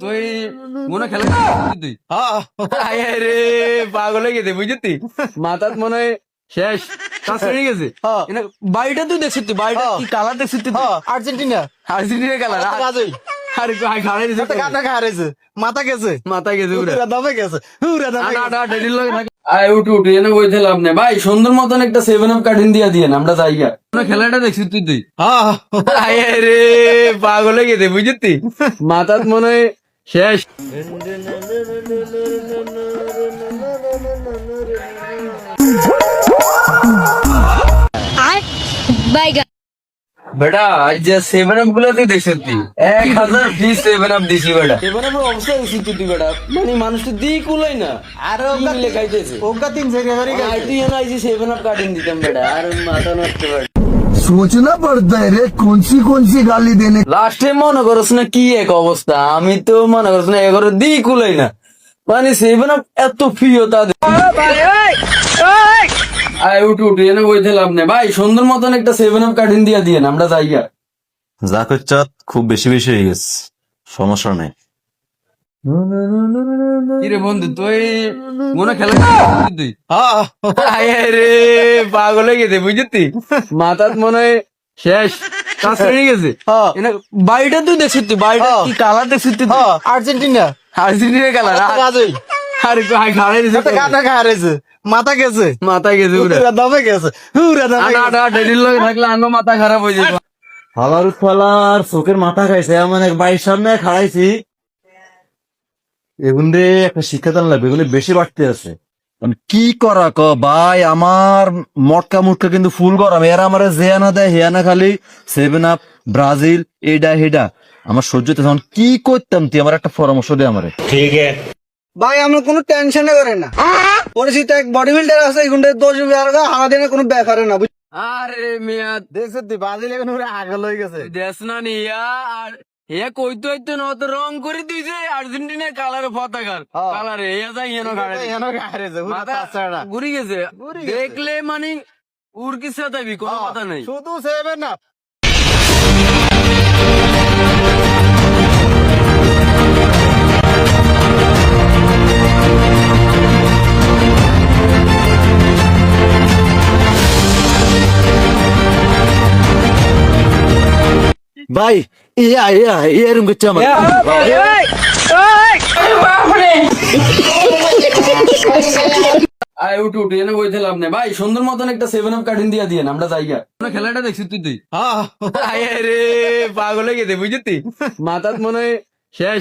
তুই মনে খেলা তুই রে পাগল হয়ে গেছে বুঝলি মাথাত মনে হয় শেষ কাজ হয়ে গেছে বাড়িটা তুই দেখছিস তুই বাড়িটা কি কালার দেখছিস তুই আর্জেন্টিনা আর্জেন্টিনা কালার কাজই আরে খাড়াই দিছে কাটা খারেছে মাথা গেছে মাথা গেছে পুরা দামে গেছে আয় উঠু উঠু এনে বইতে লাভ নেই ভাই সুন্দর মতন একটা 7 আপ কাঠিন দিয়া দিয়ে আমরা জায়গা খেলাটা দেখছিস তুই আয় রে পাগল হয়ে গেছে বুঝলি মাথাত মনে হয় শেষ বেটা আজ যে 7 আপ গুলো তুই দেখছিস তুই 1000 ফ্রি 7 আপ দিছি বেটা 7 আপ অবস্থা উচিত তুই বেটা মানে মানুষ তো দিই কুলাই না আর কি মিলে খাইতেছে ওকা 3 আর তুই এনে আইছি 7 আপ কাটিং দিতাম বেটা আর মাথা নষ্ট বেটা सोचना पड़ता है रे कौन सी गाली देने লাস্টে মনে করছ না কি এক অবস্থা আমি তো মনে করছ না এগারো দিই কুলাই না মানে 7 আপ এত প্রিয় তাদের আয় উঠু উঠু এনে বইতে লাভ নেই ভাই সুন্দর মতন একটা 7 আপ কাঠিন দিয়া দিয়ে আমরা জায়গা যা করছে খুব বেশি বেশি হয়ে গেছে, সমস্যা নেই। কিরে বন্ধু তুই মনে খেলা তুই আয় রে পাগল হয়ে গেছে বুঝলি মাথাত মনে হয় শেষ কাজ হয়ে গেছে বাড়িটা তুই দেখছিস তুই বাড়িটা কি কালার দেখছিস তুই আর্জেন্টিনা আর্জেন্টিনা কালার কাজই আরে খাড়াই দিছে কাটা খারেছে মাথা গেছে মাথা গেছে পুরা দামে গেছে ডেডির লগে থাকলে আনো মাথা খারাপ হয়ে যাবে ফালার ফালার চোখের মাথা খাইছে এমন এক বাড়ির সামনে খাড়াইছি এগুন রে একটা শিক্ষা দান লাগবে, এগুলো বেশি বাড়তে আছে। আমি কি করা ক ভাই, আমার মটকা মুটকা কিন্তু ফুল গরম, এরা আমার জেয়ানা দেয় হেয়ানা খালি 7 আপ ব্রাজিল এইডা হেডা আমার সহ্য হইতেছে। এখন কি করতাম তুই আমার একটা পরামর্শ দে আমারে। ভাই আমরা কোনো টেনশনে করে না, পরিচিত এক বডি বিল্ডার আছে এগুলো 10,000 হারা দিনে কোনো ব্যাপারে না। আরে মিয়া দেখছ তুই ব্রাজিল এখন আগল হয়ে গেছে দেশ না নিয়া আর এ কইতো হইতো না তো রং করে দিয়েছে আর্জেন্টিনার কালার পতাকার কালার এ যাই হেন ঘুরি গেছে দেখলে মানে উর কি সাথে কোনো কথা নেই শুধু 7 আপ ভাই এরকম করছে আমার আয় উঠু উঠু এনে বইতে লাভ নেই ভাই সুন্দর মতন একটা 7 আপ কাঠিন দিয়া দিয়ে আমরা জায়গা খেলাটা দেখছিস তুই আয় রে পাগল হয়ে গেছে বুঝলি মাথাত মনে হয় শেষ